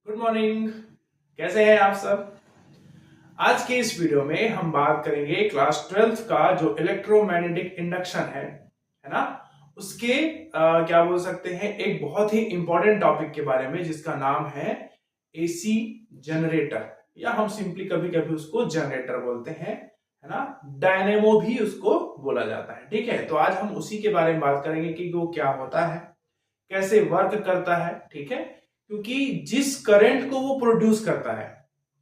Good morning. कैसे हैं आप सब। आज के इस वीडियो में हम बात करेंगे क्लास 12th का जो इलेक्ट्रोमैग्नेटिक इंडक्शन है ना, उसके क्या बोल सकते हैं, एक बहुत ही इंपॉर्टेंट टॉपिक के बारे में जिसका नाम है एसी जनरेटर, या हम सिंपली कभी कभी उसको जनरेटर बोलते हैं, है ना। डायनेमो भी उसको बोला जाता है। ठीक है, तो आज हम उसी के बारे में बात करेंगे कि वो क्या होता है, कैसे वर्क करता है। ठीक है, क्योंकि जिस करंट को वो प्रोड्यूस करता है,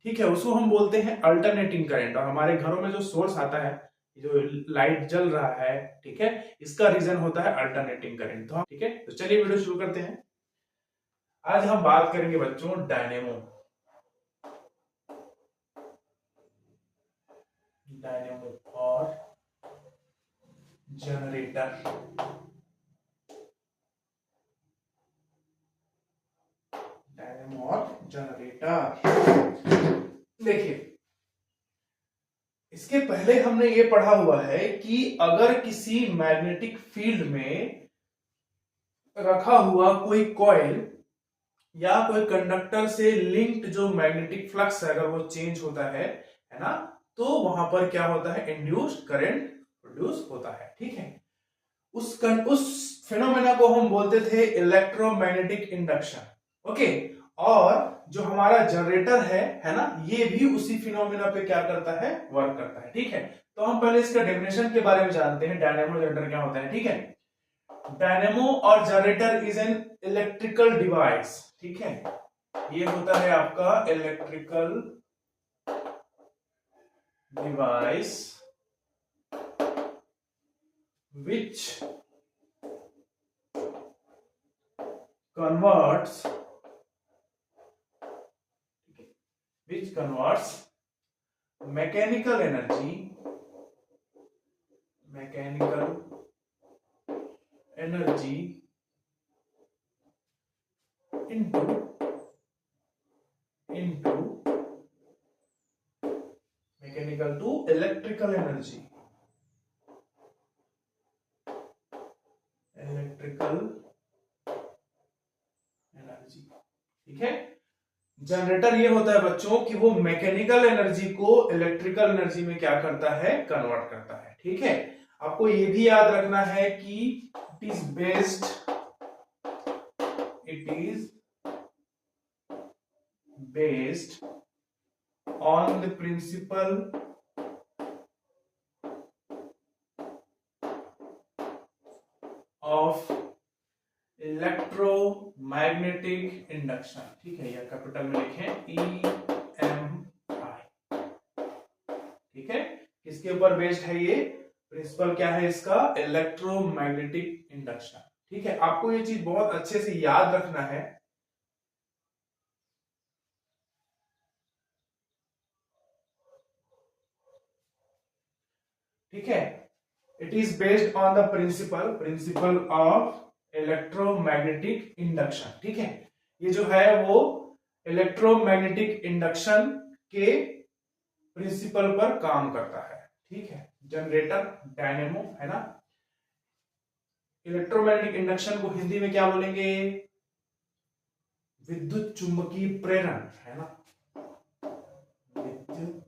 ठीक है, उसको हम बोलते हैं अल्टरनेटिंग करंट। और हमारे घरों में जो सोर्स आता है, जो लाइट जल रहा है, ठीक है, इसका रीजन होता है अल्टरनेटिंग करंट। तो ठीक है, तो चलिए वीडियो शुरू करते हैं। आज हम बात करेंगे बच्चों डायनेमो। डायनेमो और जनरेटर। डायनेमो और जनरेटर, देखिए, इसके पहले हमने ये पढ़ा हुआ है कि अगर किसी मैग्नेटिक फील्ड में रखा हुआ कोई कॉइल या कोई कंडक्टर से लिंक्ड जो मैग्नेटिक फ्लक्स है, अगर वो चेंज होता है ना, तो वहां पर क्या होता है, इंड्यूस्ड करंट प्रोड्यूस होता है। ठीक है, उस फिनोमेना को हम बोलते थे इलेक्ट्रोमैग्नेटिक इंडक्शन। ओके, और जो हमारा जनरेटर है ना, ये भी उसी फिनोमेना पे क्या करता है, वर्क करता है। ठीक है, तो हम पहले इसका डेफिनेशन के बारे में जानते हैं, डायनेमो जनरेटर क्या होता है। ठीक है, डायनेमो और generator is an electrical device. ठीक है, ये होता है आपका electrical device which converts mechanical energy into mechanical to electrical energy ठीक है, जनरेटर ये होता है बच्चों कि वो मैकेनिकल एनर्जी को इलेक्ट्रिकल एनर्जी में क्या करता है, कन्वर्ट करता है। ठीक है, आपको ये भी याद रखना है कि it is based on the principle of electromagnetic induction. ठीक है, या कैपिटल में लिखें EMI। ठीक है, किसके ऊपर बेस्ड है ये, प्रिंसिपल क्या है इसका, इलेक्ट्रोमैग्नेटिक इंडक्शन। ठीक है, आपको ये चीज बहुत अच्छे से याद रखना है। ठीक है, it is based on the principle of electromagnetic induction. ठीक है, ये जो है वो इलेक्ट्रोमैग्नेटिक इंडक्शन के प्रिंसिपल पर काम करता है। ठीक है, जनरेटर डायनेमो है ना। इलेक्ट्रोमैग्नेटिक इंडक्शन को हिंदी में क्या बोलेंगे, विद्युत चुंबकीय प्रेरण, है ना, विद्युत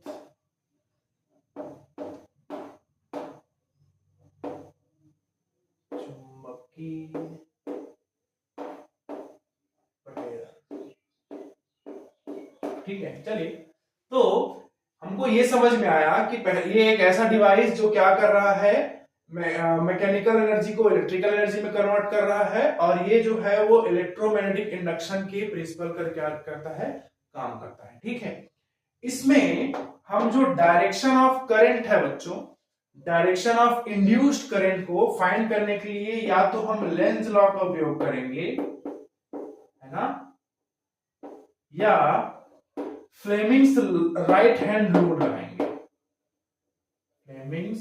चुंबकीय प्रेरण। ठीक है, चलिए, तो हमको ये समझ में आया कि ये एक ऐसा डिवाइस जो क्या कर रहा है, मैकेनिकल एनर्जी को इलेक्ट्रिकल एनर्जी में कन्वर्ट कर रहा है, और ये जो है वो इलेक्ट्रोमैग्नेटिक इंडक्शन के प्रिंसिपल पर क्या करता है, काम करता है। ठीक है, इसमें हम जो डायरेक्शन ऑफ करंट है बच्चों, डायरेक्शन ऑफ इंड्यूस्ड करंट को फाइंड करने के लिए या तो हम लेंज लॉ का उपयोग करेंगे, है ना, या फ्लेमिंग्स राइट हैंड रूल लगाएंगे। फ्लेमिंग्स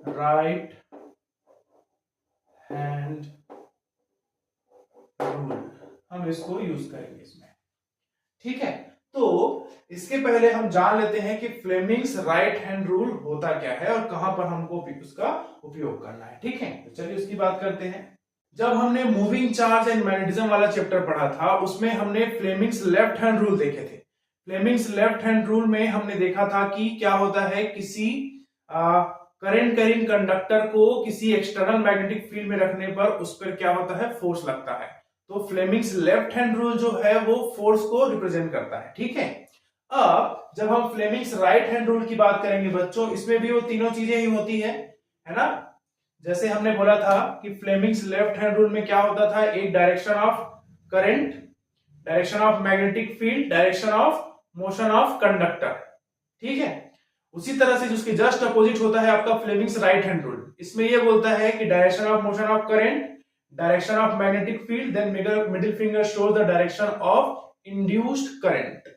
राइट हैंड रूल हम इसको यूज करेंगे इसमें। ठीक है, तो इसके पहले हम जान लेते हैं कि फ्लेमिंग्स राइट हैंड रूल होता क्या है और कहां पर हमको उसका उपयोग करना है। ठीक है, तो चलिए उसकी बात करते हैं। जब हमने मूविंग चार्ज एंड मैग्नेटिज्म वाला चैप्टर पढ़ा था उसमें हमने फ्लेमिंग्स लेफ्ट हैंड रूल देखे थे। फ्लेमिंग्स लेफ्ट हैंड रूल में हमने देखा था कि क्या होता है, किसी करंट कैरिंग कंडक्टर को किसी एक्सटर्नल मैग्नेटिक फील्ड में रखने पर उस पर क्या होता है, फोर्स लगता है। तो फ्लेमिंग्स लेफ्ट हैंड रूल जो है वो फोर्स को रिप्रेजेंट करता है, ठीक है। अब जब हम फ्लेमिंग्स राइट हैंड रूल की बात करेंगे बच्चों, इसमें भी वो तीनों चीजें ही होती है ना। जैसे हमने बोला था कि फ्लेमिंग्स लेफ्ट हैंड रूल में क्या होता था, एक direction of current, direction of magnetic field, direction of motion of conductor, ठीक है। उसी तरह से जिसके जस्ट अपोजिट होता है आपका फ्लेमिंग्स राइट हैंड रूल। इसमें यह बोलता है कि direction of motion of current, direction of magnetic field, then middle finger shows the direction of induced current,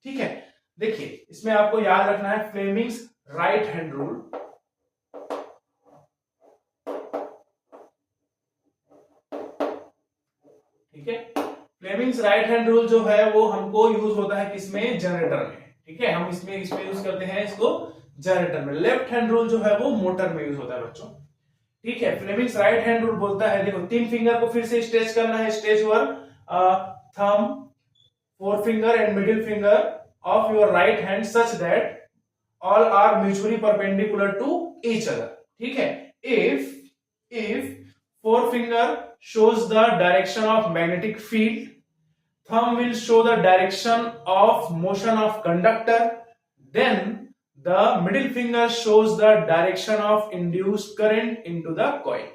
ठीक है। देखिए इसमें आपको याद रखना है फ्लेमिंग्स राइट हैंड रूल, ठीक है। फ्लेमिंग्स राइट हैंड रूल जो है वो हमको यूज होता है किसमें, जनरेटर में, ठीक है। हम इसमें यूज करते हैं इसको जनरेटर में। लेफ्ट हैंड रूल जो है वो मोटर में यूज होता है बच्चों, ठीक है। फ्लेमिंग्स राइट हैंड रूल बोलता है, देखो तीन फिंगर को फिर से स्ट्रेच करना है, stretch your thumb, four finger and middle finger of your right hand such that all are mutually perpendicular to each other, ठीक है। If four finger shows the direction of magnetic field, thumb will show the direction of motion of conductor, then the middle finger shows the direction of induced current into the coil,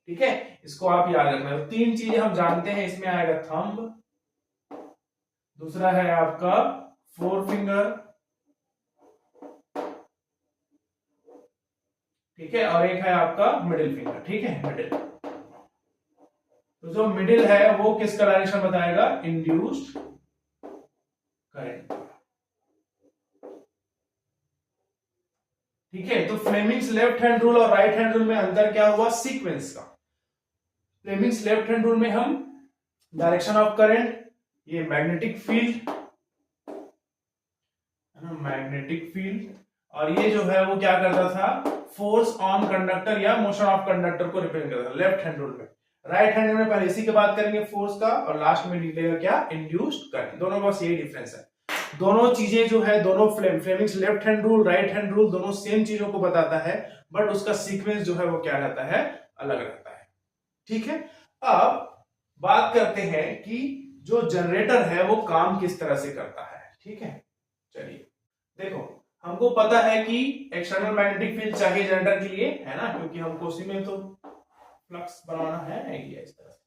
ठीक है। इसको आप याद रखना। तीन चीजें हम जानते हैं, इसमें आएगा थंब, दूसरा है आपका फोर फिंगर, ठीक है, और एक है आपका मिडिल फिंगर, ठीक है, मिडिल। तो जो मिडिल है वो किसका डायरेक्शन बताएगा, इंड्यूस्ड करंट, ठीक है। तो फ्लेमिंग्स लेफ्ट हैंड रूल और राइट हैंड रूल में अंतर क्या हुआ, सीक्वेंस का। फ्लेमिंग्स लेफ्ट हैंड रूल में हम डायरेक्शन ऑफ करंट, ये मैग्नेटिक फील्ड, मैग्नेटिक फील्ड, और ये जो है वो क्या करता था, फोर्स ऑन कंडक्टर या मोशन ऑफ कंडक्टर को रिप्रेजेंट करता था लेफ्ट हैंड रूल में। राइट हैंड में पहले इसी की बात करेंगे फोर्स का, और लास्ट में निकलेगा क्या, इंड्यूस्ड करंट। दोनों का बस यही डिफरेंस है। दोनों चीजें जो है, दोनों Fleming's left hand rule, right hand rule, दोनों सेम चीजों को बताता है, बट उसका सीक्वेंस जो है वो क्या रहता है, अलग रहता है, ठीक है। अब बात करते हैं कि जो जनरेटर है वो काम किस तरह से करता है, ठीक है। चलिए देखो, हमको पता है कि एक्सटर्नल मैग्नेटिक फील्ड चाहिए जनरेटर के लिए, है ना, क्योंकि हमको उसी में तो फ्लक्स बनाना है आइडिया इस तरह से।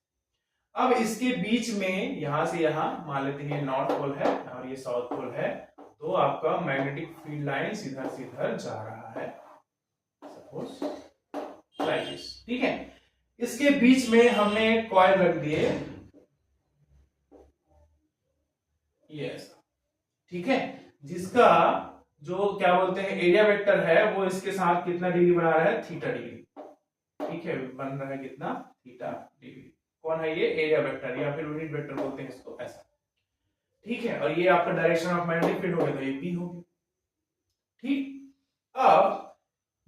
अब इसके बीच में यहां से यहां मान लेते हैं नॉर्थ पोल है और ये साउथ पोल है, तो आपका मैग्नेटिक फील्ड लाइन सीधा सीधा जा रहा है, सपोज लाइक दिस, ठीक है। इसके बीच में हमने कॉइल रख दिए, यस, ठीक है, जिसका जो क्या बोलते हैं एरिया वेक्टर है वो इसके साथ कितना डिग्री बना रहा है, थीटा डिग्री, ठीक है, बन रहा है कितना, थीटा डिग्री। कौन है ये, एरिया वेक्टर, या फिर यूनिट वेक्टर बोलते हैं इसको, ऐसा, ठीक है। और ये आपका डायरेक्शन ऑफ मैग्नेटिक फील्ड हो गया, तो ये पी हो गया, ठीक। अब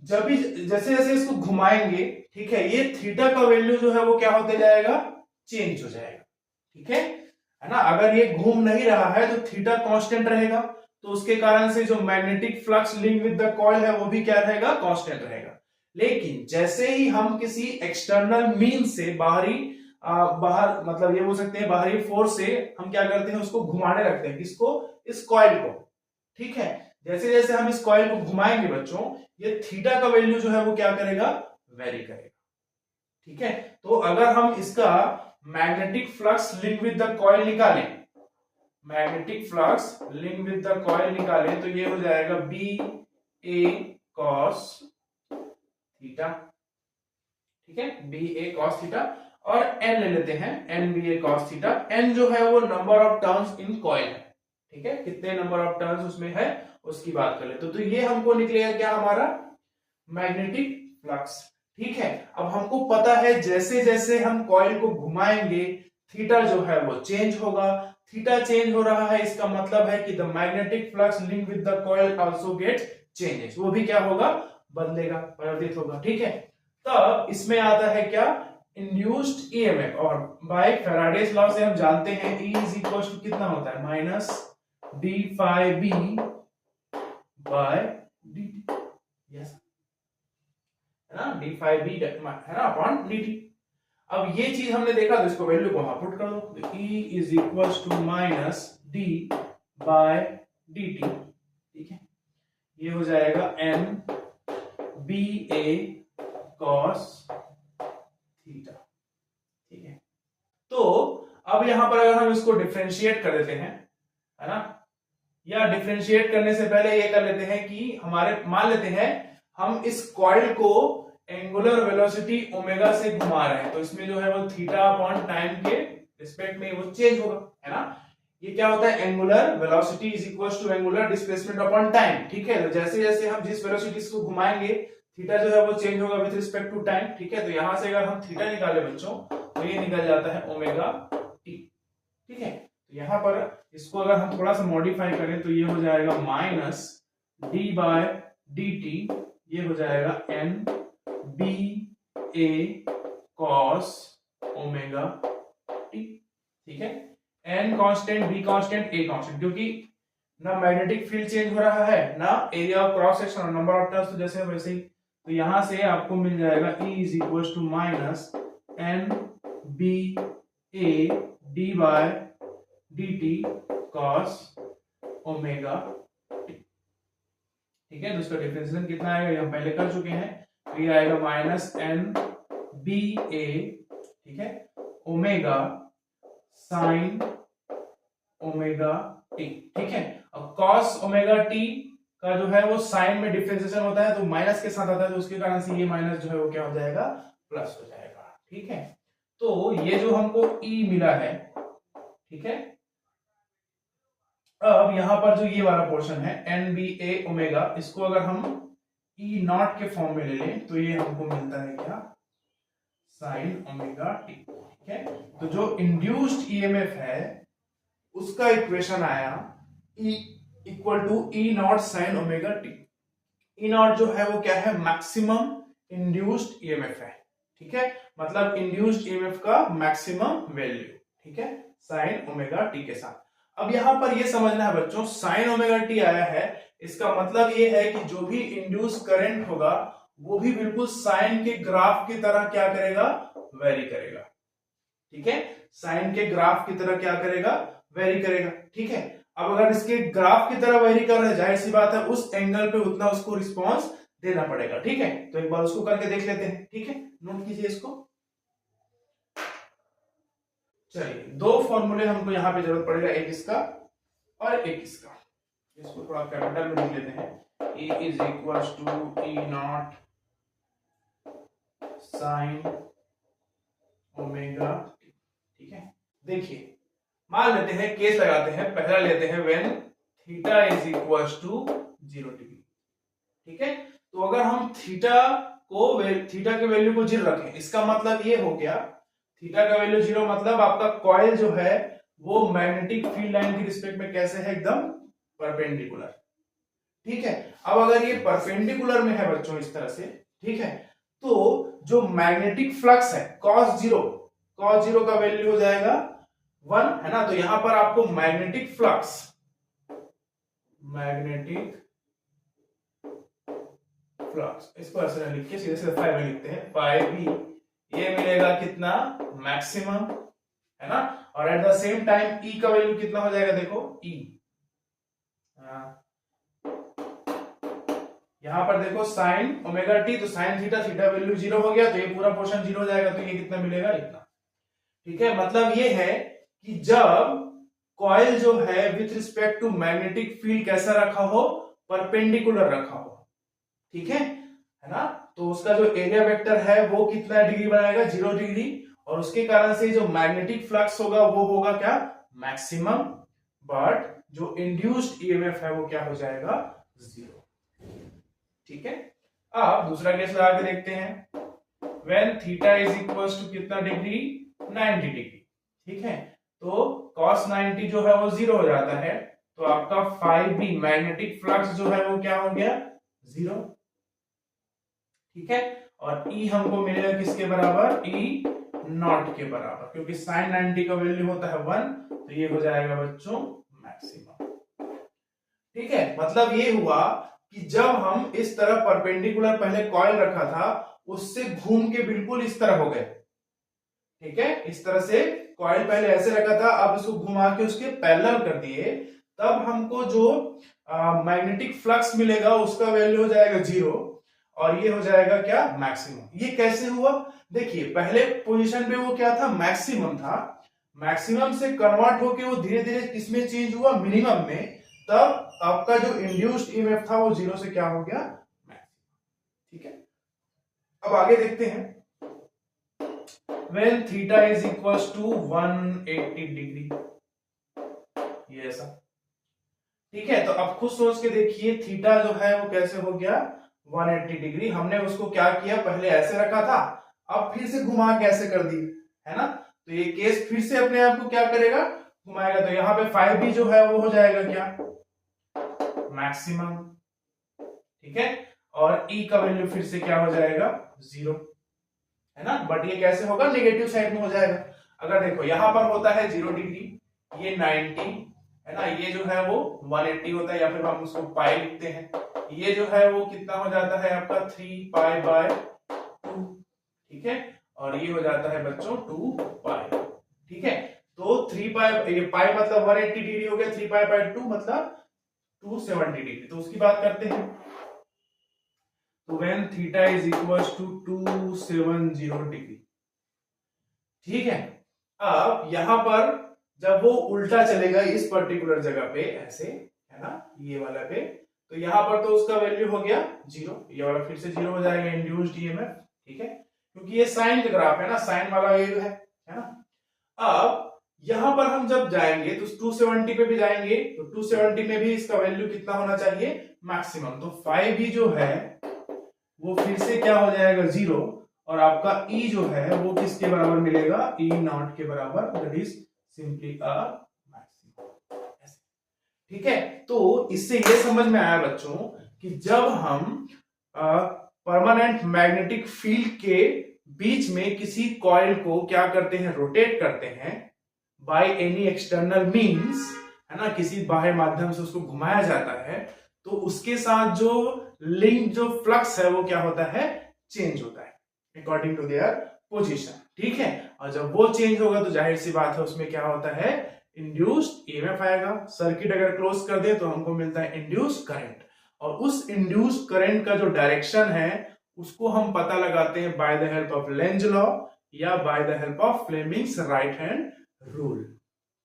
जब भी जैसे जैसे इसको घुमाएंगे, ठीक है, ये थीटा का वैल्यू जो है वो क्या होते जाएगा, चेंज हो जाएगा, ठीक है ना। अगर ये घूम नहीं रहा है तो थीटा कांस्टेंट रहेगा, तो उसके कारण से जो magnetic flux link with the coil है वो भी क्या रहेगा, कांस्टेंट रहेगा। लेकिन जैसे ही हम किसी एक्सटर्नल मीन से बाहर मतलब ये बोल सकते हैं बाहरी फोर्स से हम क्या करते हैं, उसको घुमाने लगते हैं, किसको, इस कॉइल को, ठीक है। जैसे जैसे हम इस कॉइल को घुमाएंगे बच्चों, ये थीटा का वैल्यू जो है वो क्या करेगा, वेरी करेगा, ठीक है। तो अगर हम इसका magnetic flux link with the coil निकालें, magnetic flux link with the coil निकालें, तो ये हो जाएगा बी ए कॉस थीटा, ठीक है, बी ए कॉस थीटा, और एन ले लेते हैं, N b a cos theta. N जो है वो number of turns in coil है, ठीक है, कितने नंबर ऑफ टर्न्स उसमें है उसकी बात कर लेते, तो ये हमको निकलेगा क्या, हमारा मैग्नेटिक फ्लक्स, ठीक है। अब हमको पता है जैसे जैसे हम कॉइल को घुमाएंगे थीटा जो है वो चेंज होगा, थीटा चेंज हो रहा है, इसका मतलब है कि the magnetic flux link with the coil also gets changes, वो भी क्या होगा, बदलेगा, परिवर्तित होगा, ठीक है। तब इसमें आता है क्या, इंड्यूस्ड ईएमएफ, और बाय फैराडेज लॉ से हम जानते हैं E इज इक्वल टू कितना होता है, minus d phi b by d t, yes है ना, डी फाई बी है ना अपॉन डी टी। अब ये चीज हमने देखा तो इसको वैल्यू को वहां पुट कर दो, तो E is equal to minus d by d t, ठीक है, ये हो जाएगा n b a cos theta, ठीक है। तो अब यहां पर अगर हम इसको डिफरेंशिएट कर देते हैं, है ना, या डिफरेंशिएट करने से पहले ये कर लेते हैं कि हमारे, मान लेते हैं हम इस कॉइल को एंगुलर वेलोसिटी ओमेगा से घुमा रहे हैं, तो इसमें जो है वो थीटा अपॉन टाइम के रिस्पेक्ट में वो चेंज होगा, है ना। ये क्या होता है, angular velocity is equal to angular displacement upon time, ठीक है। तो जैसे जैसे हम जिस वेलोसिटी को घुमाएंगे थीटा जो है वो चेंज होगा विद रिस्पेक्ट टू टाइम, ठीक है। तो यहां से अगर हम थीटा निकाले बच्चों तो ये निकल जाता है ओमेगा टी, ठीक है। तो यहां पर इसको अगर हम थोड़ा सा मॉडिफाई करें तो ये हो जाएगा minus d by d t, ये हो जाएगा n b a cos omega t, ठीक है। N constant, b constant, a constant, क्योंकि ना मैग्नेटिक फील्ड चेंज हो रहा है ना एरिया ऑफ क्रॉस सेक्शन और नंबर ऑफ टर्न्स तो जैसे वैसे ही, तो यहां से आपको मिल जाएगा E is equal to minus n b a d by d t cos omega t, ठीक है। तो इसका डिफरेंशिएशन कितना आएगा, ये हम पहले कर चुके हैं, तो ये आएगा माइनस एन बी ए, ठीक है, ओमेगा साइन ओमेगा टी, ठीक है। अब कॉस ओमेगा टी का जो है वो साइन में डिफरेंशिएशन होता है तो माइनस के साथ आता है, तो उसके कारण से ये माइनस जो है वो क्या हो जाएगा, प्लस हो जाएगा, ठीक है। तो ये जो हमको E मिला है, ठीक है। अब यहां पर जो ये वाला पोर्शन है एन बी ए ओमेगा, इसको अगर हम E नॉट के फॉर्म में ले लें तो ये हमको मिलता है क्या, साइन ओमेगा टी, ठीक है। तो जो इंड्यूस्ड ईएमएफ है उसका इक्वेशन आया E equal to e naught sine omega t. E naught जो है वो क्या है, मैक्सिमम इंड्यूस्ड ईएमएफ है, ठीक है, मतलब इंड्यूस्ड ईएमएफ का मैक्सिमम वैल्यू, ठीक है, साइन ओमेगा टी के साथ। अब यहां पर ये समझना है बच्चों, साइन ओमेगा टी आया है, इसका मतलब ये है कि जो भी इंड्यूस करंट होगा वो भी बिल्कुल साइन के ग्राफ की तरह क्या करेगा, वेरी करेगा, ठीक है, साइन के ग्राफ की तरह क्या करेगा, वेरी करेगा, ठीक है। अब अगर इसके ग्राफ की तरह वेरी कर रहा है, जाहिर सी बात है उस एंगल पे उतना उसको रिस्पांस देना पड़ेगा, ठीक है। तो एक बार उसको करके देख लेते हैं, ठीक है, नोट कीजिए इसको। चलिए, दो फॉर्मूले हमको यहां पे जरूरत पड़ेगा, एक इसका और एक इसका। इसको थोड़ा कैपिटल में लिख लेते हैं, E is equal to e naught sine omega, ठीक है। देखिए, मान लेते हैं, केस लगाते हैं, पहला लेते हैं when theta is equal to 0 degree, ठीक है। तो अगर हम थीटा के वैल्यू को 0 रखें, इसका मतलब ये हो गया, थीटा का वैल्यू 0 मतलब आपका कॉइल जो है वो मैग्नेटिक फील्ड लाइन की रिस्पेक्ट में कैसे है, एकदम परपेंडिकुलर, ठीक है। अब अगर ये परपेंडिकुलर में है बच्चों इस तरह से, ठीक है, तो जो मैग्नेटिक फ्लक्स है cos 0 का वैल्यू हो जाएगा 1, है ना। तो यहां पर आपको मैग्नेटिक फ्लक्स इसको ऐसे लिख के सीधे सीधे 5 में लिखते हैं, 5b, ये मिलेगा कितना, मैक्सिमम, है ना। और at the same time E का वैल्यू कितना हो जाएगा, देखो E, यहां पर देखो साइन ओमेगा टी, तो साइन थीटा, थीटा वैल्यू 0 हो गया, तो ये पूरा पोर्शन 0 हो जाएगा, तो ये कितना मिलेगा, इतना, ठीक है। मतलब ये है कि जब कॉइल जो है with respect to magnetic field कैसा रखा हो, परपेंडिकुलर रखा हो, ठीक है ना। तो उसका जो एरिया वेक्टर है वो कितना डिग्री बनाएगा, 0 डिग्री, और उसके कारण से जो मैग्नेटिक फ्लक्स होगा वो होगा क्या, मैक्सिमम, बट जो इंड्यूस्ड ईएमएफ है वो क्या हो जाएगा, 0, ठीक है। अब दूसरा केस लगा के देखते हैं, when theta is equal to कितना डिग्री, 90 डिग्री, ठीक है। तो cos 90 जो है वो 0 हो जाता है, तो आपका 5b मैग्नेटिक फ्लक्स जो है वो क्या हो गया, 0, ठीक है। और E हमको मिलेगा किसके बराबर, E नॉट के बराबर, क्योंकि साइन 90 का वैल्यू होता है 1, तो ये हो जाएगा बच्चों मैक्सिमम। ठीक है, मतलब ये हुआ कि जब हम इस तरह परपेंडिकुलर पहले कॉइल रखा था, उससे घूम के बिल्कुल इस तरह हो गए। ठीक है, इस तरह से कॉइल पहले ऐसे रखा था, अब इसको घुमा के उसके पैरेलल कर दिए, तब हमको जो मैग्नेटिक फ्लक्स मिलेगा उसका वैल्यू हो जाएगा 0, और ये हो जाएगा क्या, मैक्सिमम। ये कैसे हुआ, देखिए पहले पोजीशन पे वो क्या था, मैक्सिमम था, मैक्सिमम से कन्वर्ट होके वो धीरे धीरे किसमें चेंज हुआ, मिनिमम में, तब आपका जो इंड्यूस्ड ईएमएफ था वो 0 से क्या हो गया, मैक्सिमम। ठीक है, अब आगे देखते हैं। when theta is equals to 180 degree, ये ऐसा। ठीक है, तो अब खुद सोच के देखिए थीटा जो है वो कैसे हो गया 180 डिग्री। हमने उसको क्या किया, पहले ऐसे रखा था, अब फिर से घुमा के ऐसे कर दी, है ना। तो ये केस फिर से अपने आप को क्या करेगा, घुमाएगा। तो यहाँ पे 5 भी जो है वो हो जाएगा क्या, मैक्सिमम। ठीक है, और E का वैल्यू फिर से क्या हो जाएगा 0, है ना। बट ये कैसे होगा, नेगेटिव साइड में हो जाएगा। अगर देखो यहां पर होता है 0 डिग्री, ये 90 है ना, ये जो है वो 180 होता है, या फिर हम उसको पाई लिखते हैं। ये जो है वो कितना हो जाता है आपका 3 पाई बाय 2। ठीक है, और ये हो जाता है बच्चों 2 पाई। ठीक है, तो 3 पाई, ये पाई मतलब 180 डिग्री हो गया, 3 पाई बाय 2 मतलब 270 डिग्री। तो उसकी बात करते हैं, तो when theta is equals to 270 degree. ठीक है, अब यहां पर जब वो उल्टा चलेगा इस पर्टिकुलर जगह पे ऐसे, है ना, ये वाला पे, तो यहां पर तो उसका वैल्यू हो गया 0, ये वाला फिर से 0 हो जाएगा, इंड्यूस्ड ईएमएफ। ठीक है, क्योंकि ये साइन का ग्राफ है ना, साइन वाला वेव है ना। अब यहां पर हम जब जाएंगे तो 270 पे भी जाएंगे, तो 270 में भी इसका वैल्यू कितना होना चाहिए, मैक्सिमम। तो 5 भी जो है वो फिर से क्या हो जाएगा 0, और आपका E जो है वो किसके बराबर मिलेगा, E नॉट के बराबर, that is simply a maximum. ठीक है, तो इससे ये समझ में आया बच्चों कि जब हम परमानेंट मैग्नेटिक फील्ड के बीच में किसी कॉइल को क्या करते हैं, रोटेट करते हैं बाय एनी एक्सटर्नल मींस, है ना, किसी बाह्य माध्यम से उसको घुमाया जाता है, तो उसके साथ जो लिंक जो फ्लक्स है वो क्या होता है, चेंज होता है अकॉर्डिंग टू देयर पोजीशन। ठीक है, और जब वो चेंज होगा तो जाहिर सी बात है उसमें क्या होता है, इंड्यूस्ड ईएमएफ आएगा। सर्किट अगर क्लोज कर दे तो हमको मिलता है इंड्यूस्ड करंट, और उस इंड्यूस्ड करंट का जो डायरेक्शन है उसको हम पता लगाते हैं by the help of Lenz law या by the help of Fleming's right hand rule.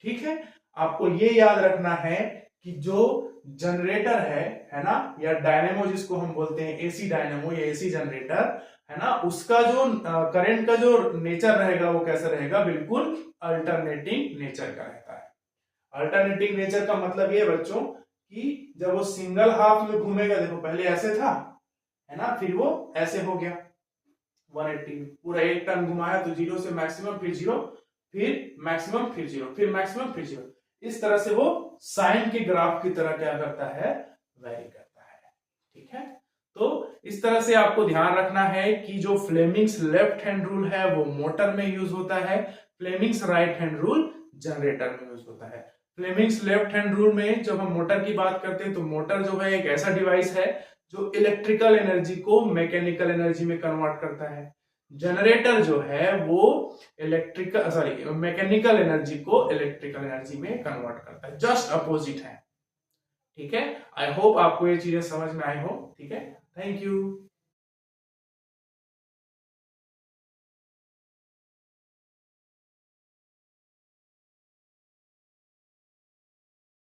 ठीक है, आपको ये याद रखना है कि जो जनरेटर है ना, या डायनेमो जिसको हम बोलते हैं, एसी डायनेमो या एसी जनरेटर, है ना, उसका जो करंट का जो नेचर रहेगा वो कैसा रहेगा, बिल्कुल अल्टरनेटिंग नेचर का रहता है। अल्टरनेटिंग नेचर का मतलब ये बच्चों कि जब वो सिंगल हाफ में घूमेगा, देखो पहले ऐसे था, है ना, फिर वो ऐसे हो गया 180 में, पूरा एक टर्न घुमाया तो 0 से मैक्सिमम, फिर 0, फिर मैक्सिमम, फिर 0, फिर मैक्सिमम, फिर 0। इस तरह से वो साइन के ग्राफ की तरह क्या करता है, वेरी करता है। ठीक है, तो इस तरह से आपको ध्यान रखना है कि जो फ्लेमिंग्स लेफ्ट हैंड रूल है वो मोटर में यूज होता है, Fleming's right hand rule generator में यूज होता है। फ्लेमिंग्स लेफ्ट हैंड रूल में जब हम मोटर की बात करते हैं तो मोटर जो है एक ऐसा डिवाइस है जो इलेक्ट्रिकल एनर्जी को मैकेनिकल एनर्जी में कन्वर्ट करता है। जनरेटर जो है वो मैकेनिकल एनर्जी को इलेक्ट्रिकल एनर्जी में कन्वर्ट करता है, जस्ट अपोजिट है। ठीक है, आई होप आपको ये चीजें समझ में आई हो। ठीक है, थैंक यू।